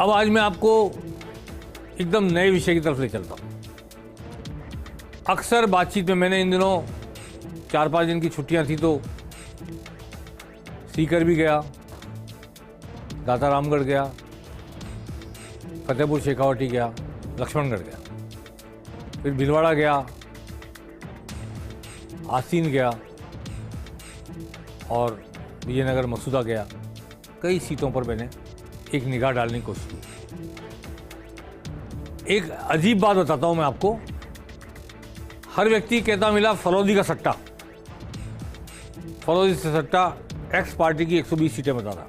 अब आज मैं आपको एकदम नए विषय की तरफ ले चलता हूँ। अक्सर बातचीत में मैंने इन दिनों 4-5 दिन की छुट्टियां थी तो सीकर भी गया, दाता रामगढ़ गया, फतेहपुर शेखावटी गया, लक्ष्मणगढ़ गया, फिर भीलवाड़ा गया, आसीन गया और विजयनगर मसूदा गया। कई सीटों पर मैंने एक निगाह डालने की कोशिश की। एक अजीब बात बताता हूं मैं आपको। हर व्यक्ति कहता मिला फरौदी का सट्टा, फरौदी से सट्टा एक्स पार्टी की 120 सीटें बता रहा।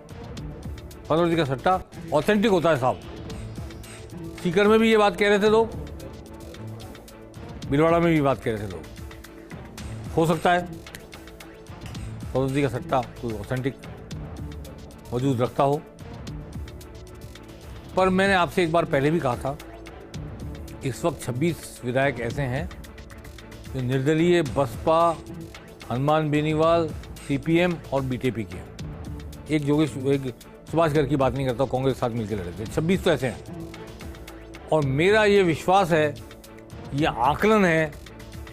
फरौदी का सट्टा ऑथेंटिक होता है साहब। सीकर में भी ये बात कह रहे थे लोग, भीलवाड़ा में भी बात कह रहे थे लोग। हो सकता है फरौदी का सट्टा कोई ऑथेंटिक वजूद रखता हो, पर मैंने आपसे एक बार पहले भी कहा था, इस वक्त 26 विधायक ऐसे हैं जो निर्दलीय बसपा, हनुमान बेनीवाल, सीपीएम और बीटीपी के हैं। एक सुभाष गर्ग की बात नहीं करता, कांग्रेस के साथ मिलकर लड़े थे। 26 तो ऐसे हैं। और मेरा ये विश्वास है, ये आकलन है,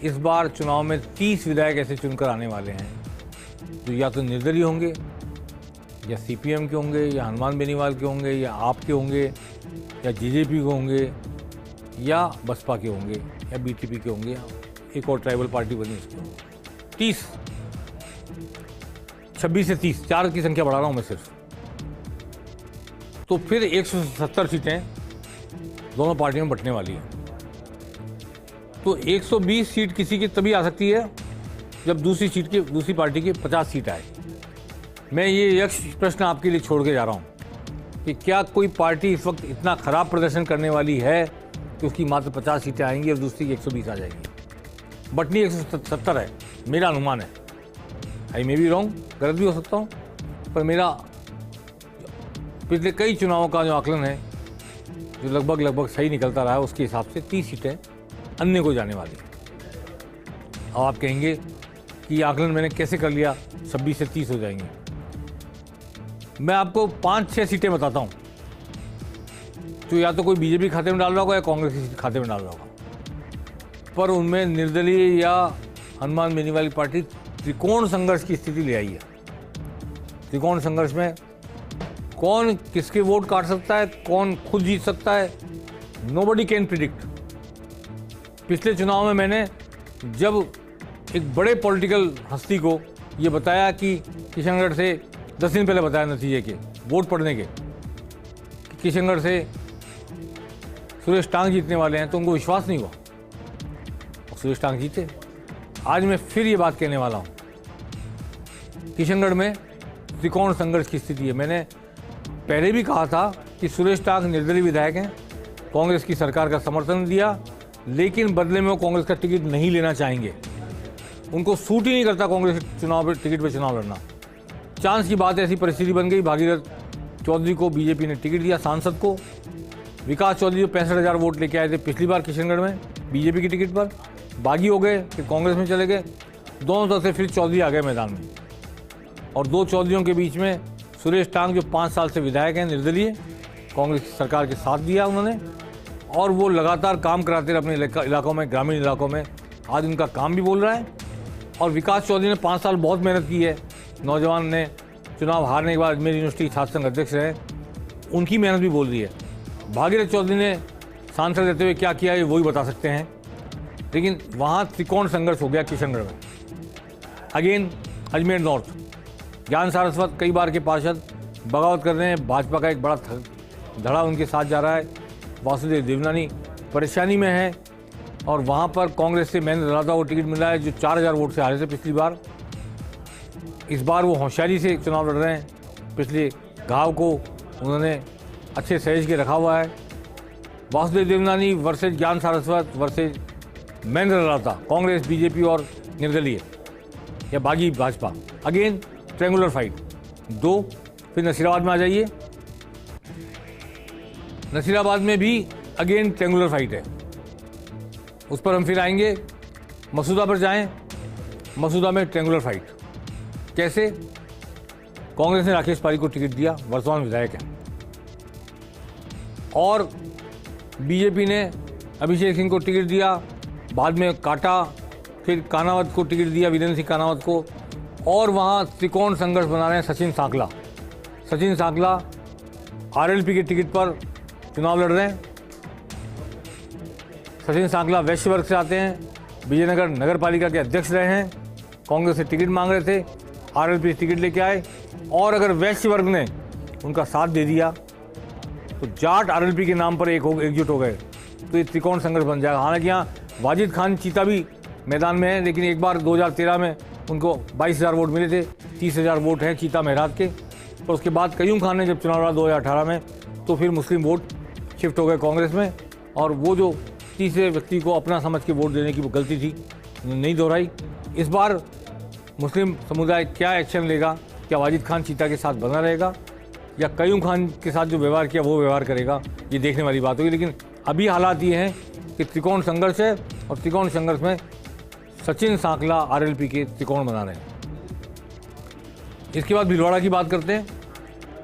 इस बार चुनाव में 30 विधायक ऐसे चुनकर आने वाले हैं जो या तो निर्दलीय होंगे, या सीपीएम के होंगे, या हनुमान बेनीवाल के होंगे, या आप के होंगे, या जेजेपी के होंगे, या बसपा के होंगे, या बीटीपी के होंगे, या एक और ट्राइबल पार्टी बनी उसके होंगे। 30, 26 से 30, 4 की संख्या बढ़ा रहा हूँ मैं सिर्फ। तो फिर 170 सीटें दोनों पार्टियों में बंटने वाली हैं। तो 120 सीट किसी की तभी आ सकती है जब दूसरी पार्टी की 50 सीट आए। मैं ये यक्ष प्रश्न आपके लिए छोड़ के जा रहा हूँ कि क्या कोई पार्टी इस वक्त इतना खराब प्रदर्शन करने वाली है कि उसकी मात्र 50 सीटें आएंगी और दूसरी की 120 आ जाएंगी। बटनी 170 है, मेरा अनुमान है। आई मे बी रॉन्ग, गलत भी हो सकता हूँ, पर मेरा पिछले कई चुनावों का जो आकलन है, जो लगभग सही निकलता रहा है, उसके हिसाब से 30 सीटें अन्य को जाने वाली हैं। अब आप कहेंगे कि ये आकलन मैंने कैसे कर लिया, 26 से 30 हो जाएंगे। मैं आपको 5-6 सीटें बताता हूँ जो या तो कोई बीजेपी खाते में डाल रहा होगा या कांग्रेस के खाते में डाल रहा होगा, पर उनमें निर्दलीय या हनुमान बेनीवाल की पार्टी त्रिकोण संघर्ष की स्थिति ले आई है। त्रिकोण संघर्ष में कौन किसके वोट काट सकता है, कौन खुद जीत सकता है, नोबडी कैन प्रिडिक्ट। पिछले चुनाव में मैंने जब एक बड़े पॉलिटिकल हस्ती को ये बताया कि किशनगढ़ से 10 दिन पहले बताया नतीजे के वोट पड़ने के, किशनगढ़ से सुरेश टांग जीतने वाले हैं, तो उनको विश्वास नहीं हुआ और सुरेश टांग जीते। आज मैं फिर ये बात कहने वाला हूँ, किशनगढ़ में त्रिकोण संघर्ष की स्थिति है। मैंने पहले भी कहा था कि सुरेश टांग निर्दलीय विधायक हैं, कांग्रेस की सरकार का समर्थन दिया, लेकिन बदले में वो कांग्रेस का टिकट नहीं लेना चाहेंगे। उनको सूट ही नहीं करता कांग्रेस के टिकट पर चुनाव लड़ना। चांस की बात ऐसी परिस्थिति बन गई, भागीरथ चौधरी को बीजेपी ने टिकट दिया, सांसद को। विकास चौधरी जो 65,000 वोट लेके आए थे पिछली बार किशनगढ़ में बीजेपी की टिकट पर, बागी हो गए, फिर कांग्रेस में चले गए। दोनों तरफ से फिर चौधरी आ गए मैदान में, और दो चौधरियों के बीच में सुरेश टांग जो 5 साल से विधायक हैं निर्दलीय, कांग्रेस की सरकार के साथ दिया उन्होंने, और वो लगातार काम कराते रहे अपने इलाकों में, ग्रामीण इलाकों में। आज उनका काम भी बोल रहा है। और विकास चौधरी ने 5 साल बहुत मेहनत की है। नौजवान ने चुनाव हारने के बाद अजमेर यूनिवर्सिटी छात्र संघ अध्यक्ष रहे, उनकी मेहनत भी बोल रही है। भागीरथ चौधरी ने सांसद रहते हुए क्या किया, ये वही बता सकते हैं। लेकिन वहाँ त्रिकोण संघर्ष हो गया किशनगढ़ में। अगेन अजमेर नॉर्थ, ज्ञान सारस्वत कई बार के पार्षद बगावत कर रहे हैं, भाजपा का एक बड़ा धड़ा उनके साथ जा रहा है। वासुदेव देवनानी परेशानी में है, और वहाँ पर कांग्रेस से महेंद्र राठौर को टिकट मिला है जो 4,000 वोट से हारे थे पिछली बार। इस बार वो होशियारी से चुनाव लड़ रहे हैं। पिछले घाव को उन्होंने अच्छे सहेज के रखा हुआ है। वासुदेव देवनानी वर्सेज ज्ञान सारस्वत वर्सेज महेंद्र राठौर, कांग्रेस, बीजेपी और निर्दलीय या बागी भाजपा। Again triangular fight 2। फिर नसीराबाद में आ जाइए, नसीराबाद में भी अगेन ट्रेंगुलर फाइट है, उस पर हम फिर आएंगे। मसूदा पर जाएं, मसूदा में ट्रेंगुलर फाइट। कैसे? कांग्रेस ने राकेश पारी को टिकट दिया, वर्तमान विधायक हैं। और बीजेपी ने अभिषेक सिंह को टिकट दिया, बाद में काटा, फिर कानावत को टिकट दिया, वीरेंद्र सिंह कानावत को, और वहाँ त्रिकोण संघर्ष बना रहे हैं सचिन सांकला। सचिन सांकला आरएलपी के टिकट पर चुनाव लड़ रहे हैं। सचिन सांकला वैश्य वर्ग से आते हैं, विजयनगर नगर पालिका के अध्यक्ष रहे हैं, कांग्रेस से टिकट मांग रहे थे, आरएलपी टिकट लेके आए, और अगर वैश्य वर्ग ने उनका साथ दे दिया तो जाट आरएलपी के नाम पर एकजुट हो गए, तो ये त्रिकोण संघर्ष बन जाएगा। हालांकि यहाँ वाजिद खान चीता भी मैदान में है, लेकिन एक बार 2013 में उनको 22,000 वोट मिले थे, 30,000 वोट हैं चीता मेहरात के। तो उसके बाद कयूम खान ने जब चुनाव लड़ा 2018 में, तो फिर मुस्लिम वोट शिफ्ट हो गए कांग्रेस में, और वो जो तीसरे व्यक्ति को अपना समझ के वोट देने की वो गलती थी, नहीं दोहराई। इस बार मुस्लिम समुदाय क्या एक्शन लेगा? क्या वाजिद खान चीता के साथ बना रहेगा या कयूम खान के साथ जो व्यवहार किया वो व्यवहार करेगा? ये देखने वाली बात होगी। लेकिन अभी हालात ये हैं कि त्रिकोण संघर्ष है, और त्रिकोण संघर्ष में सचिन सांकला आरएलपी के त्रिकोण बना रहे हैं। इसके बाद भीलवाड़ा की बात करते हैं।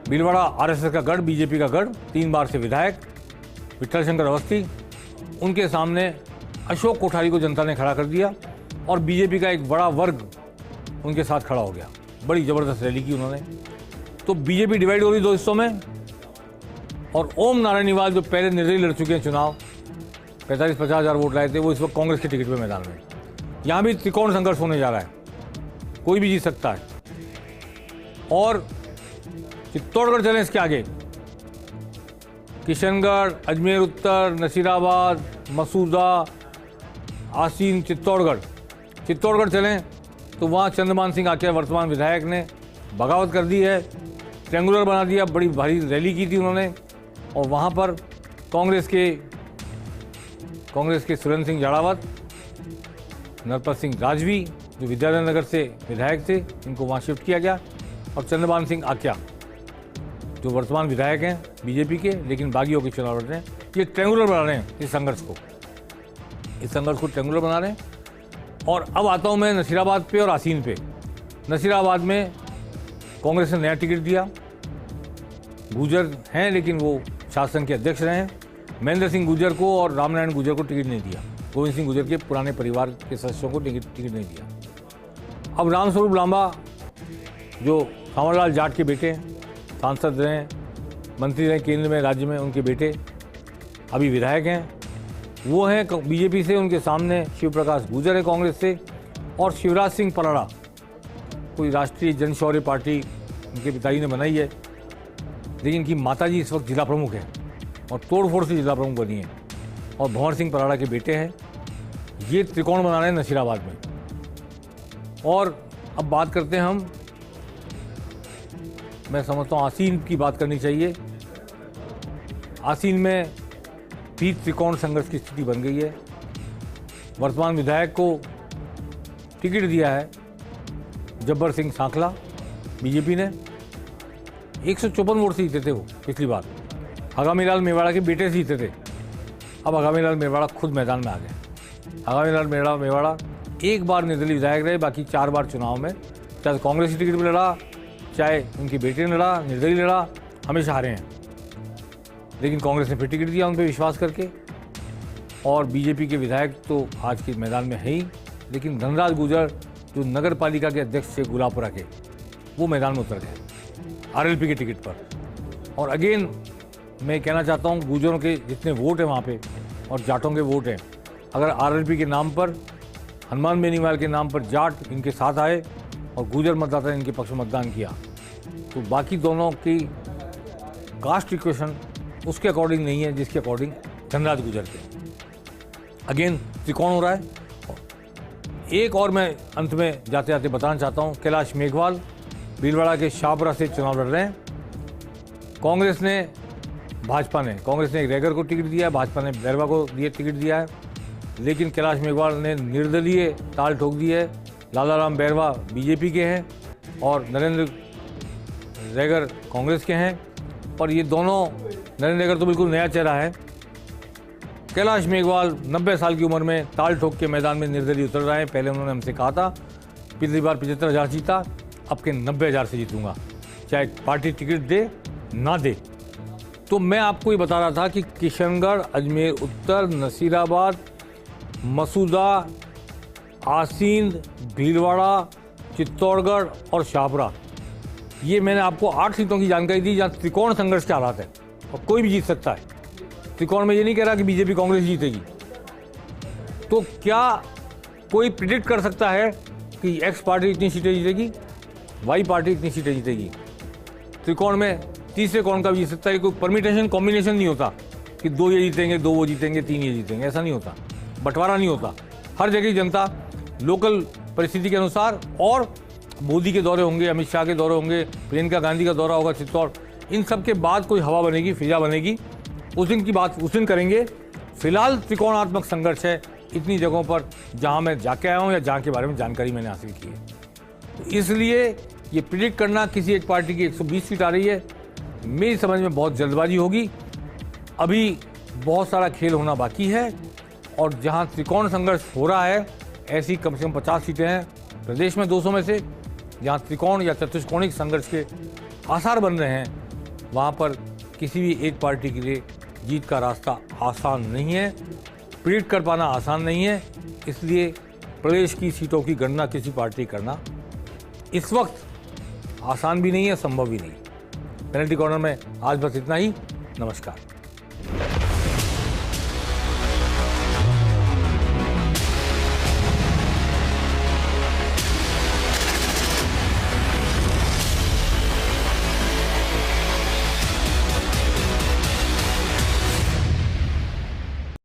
भीलवाड़ा आरएसएस का गढ़, बीजेपी का गढ़, 3 बार से विधायक विठल शंकर अवस्थी, उनके सामने अशोक कोठारी को जनता ने खड़ा कर दिया, और बीजेपी का एक बड़ा वर्ग उनके साथ खड़ा हो गया। बड़ी ज़बरदस्त रैली की उन्होंने। तो बीजेपी डिवाइड हो रही 2 हिस्सों में, और ओम नारायणीवाल जो पहले निर्दलीय लड़ चुके हैं चुनाव, 45-50 हज़ार वोट लाए थे, वो इस वक्त कांग्रेस के टिकट पे मैदान में। यहाँ भी त्रिकोण संघर्ष होने जा रहा है, कोई भी जीत सकता है। और चित्तौड़गढ़ चलें इसके आगे, किशनगढ़, अजमेर उत्तर, नसीराबाद, मसूदा, आसीन, चित्तौड़गढ़ चलें तो वहाँ चंद्रमान सिंह आख्या वर्तमान विधायक ने बगावत कर दी है, ट्रेंगुलर बना दिया, बड़ी भारी रैली की थी उन्होंने, और वहाँ पर कांग्रेस के सुरेंद्र सिंह जाड़ावत, नरपत सिंह राजवी जो विद्याधर नगर से विधायक थे, इनको वहाँ शिफ्ट किया गया, और चंद्रमान सिंह आख्या जो वर्तमान विधायक हैं बीजेपी के, लेकिन बागी होकर चुनाव लड़ रहे हैं। ये ट्रेंगुलर बना रहे हैं इस संघर्ष को ट्रेंगुलर बना रहे हैं। और अब आता हूँ मैं नसीराबाद पे और आसीन पे। नसीराबाद में कांग्रेस ने नया टिकट दिया, गुजर हैं लेकिन वो शासन के अध्यक्ष रहे हैं। महेंद्र सिंह गुजर को और रामनारायण गुजर को टिकट नहीं दिया, गोविंद सिंह गुजर के पुराने परिवार के सदस्यों को टिकट नहीं दिया। अब रामस्वरूप लांबा जो सांवरलाल जाट के बेटे हैं, सांसद रहे, मंत्री रहे केंद्र में, राज्य में, उनके बेटे अभी विधायक हैं, वो हैं बीजेपी से। उनके सामने शिव प्रकाश गुजर है कांग्रेस से, और शिवराज सिंह पराड़ा कोई राष्ट्रीय जनशौर्य पार्टी उनके पिताजी ने बनाई है, लेकिन इनकी माताजी इस वक्त जिला प्रमुख है और तोड़फोड़ से जिला प्रमुख बनी है, और भंवर सिंह पराड़ा के बेटे हैं। ये त्रिकोण बना रहे हैं नसीराबाद में। और अब बात करते हैं मैं समझता हूँ आसीन की बात करनी चाहिए। आसीन में भी त्रिकोण संघर्ष की स्थिति बन गई है। वर्तमान विधायक को टिकट दिया है जब्बर सिंह सांकला, बीजेपी ने 154 वोट से जीते थे वो पिछली बार। आगामीलाल मेवाड़ा के बेटे से जीते थे। अब आगामीलाल मेवाड़ा खुद मैदान में आ गए। आगामीलाल मेवाड़ा एक बार निर्दलीय विधायक रहे, बाकी 4 बार चुनाव में चाहे कांग्रेस की टिकट में लड़ा, चाहे उनके बेटे ने लड़ा, निर्दलीय लड़ा, हमेशा हारे हैं। लेकिन कांग्रेस ने फिर टिकट दिया उन पर विश्वास करके, और बीजेपी के विधायक तो आज के मैदान में है ही, लेकिन धनराज गुजर जो नगर पालिका के अध्यक्ष थे गुलापुरा के, वो मैदान में उतर गए आरएलपी के टिकट पर। और अगेन मैं कहना चाहता हूँ, गुजरों के जितने वोट हैं वहाँ पे और जाटों के वोट हैं, अगर आरएलपी के नाम पर, हनुमान बेनीवाल के नाम पर जाट इनके साथ आए और गुजर मतदाता ने इनके पक्ष में मतदान किया, तो बाकी दोनों की कास्ट इक्वेशन उसके अकॉर्डिंग नहीं है जिसके अकॉर्डिंग धनराज गुजर के। अगेन त्रिकोण हो रहा है। एक और मैं अंत में जाते जाते बताना चाहता हूँ, कैलाश मेघवाल भीलवाड़ा के शाहपुरा से चुनाव लड़ रहे हैं। कांग्रेस ने एक रैगर को टिकट दिया है, भाजपा ने बैरवा को टिकट दिया है, लेकिन कैलाश मेघवाल ने निर्दलीय ताल ठोक दी है। लालाराम बैरवा बीजेपी के हैं और नरेंद्र रैगर कांग्रेस के हैं, और ये दोनों, नरेंद्र रैगर तो बिल्कुल नया चेहरा है। कैलाश मेघवाल 90 साल की उम्र में ताल ठोक के मैदान में निर्दलीय उतर रहे हैं। पहले उन्होंने हमसे कहा था पिछली बार 75,000 जीता, अब के 90,000 से जीतूंगा, चाहे पार्टी टिकट दे ना दे। तो मैं आपको ये बता रहा था कि किशनगढ़, अजमेर उत्तर, नसीराबाद, मसूदा, आसींद, भीलवाड़ा, चित्तौड़गढ़ और शाहपुरा, ये मैंने आपको 8 सीटों की जानकारी दी जहाँ त्रिकोण संघर्ष के हालात है और कोई भी जीत सकता है। त्रिकोण में ये नहीं कह रहा कि बीजेपी कांग्रेस जीतेगी। तो क्या कोई प्रिडिक्ट कर सकता है कि एक्स पार्टी इतनी सीटें जीतेगी, वाई पार्टी इतनी सीटें जीतेगी? त्रिकोण में तीसरे कोण का भी जीत सकता है। कोई परमिटेशन कॉम्बिनेशन नहीं होता कि 2 ये जीतेंगे, 2 वो जीतेंगे, 3 ये जीतेंगे, ऐसा नहीं होता। बंटवारा नहीं होता। हर जगह की जनता लोकल परिस्थिति के अनुसार, और मोदी के दौरे होंगे, अमित शाह के दौरे होंगे, प्रियंका गांधी का दौरा होगा चित्तौड़, इन सब के बाद कोई हवा बनेगी, फिजा बनेगी, उस दिन की बात उस दिन करेंगे। फिलहाल त्रिकोणात्मक संघर्ष है इतनी जगहों पर जहां मैं जाके आया हूं या जहां के बारे में जानकारी मैंने हासिल की है। तो इसलिए ये प्रिडिक्ट करना किसी एक पार्टी की 120 सीट आ रही है, मेरी समझ में बहुत जल्दबाजी होगी। अभी बहुत सारा खेल होना बाकी है, और जहां त्रिकोण संघर्ष हो रहा है ऐसी कम से कम 50 सीटें हैं प्रदेश में 200 में से, जहां त्रिकोण या चतुष्कोणिक संघर्ष के आसार बन रहे हैं, वहां पर किसी भी एक पार्टी के लिए जीत का रास्ता आसान नहीं है, प्रिडिक्ट कर पाना आसान नहीं है। इसलिए प्रदेश की सीटों की गणना किसी पार्टी करना इस वक्त आसान भी नहीं है, संभव भी नहीं। पेनल्टी कॉर्नर में आज बस इतना ही। नमस्कार।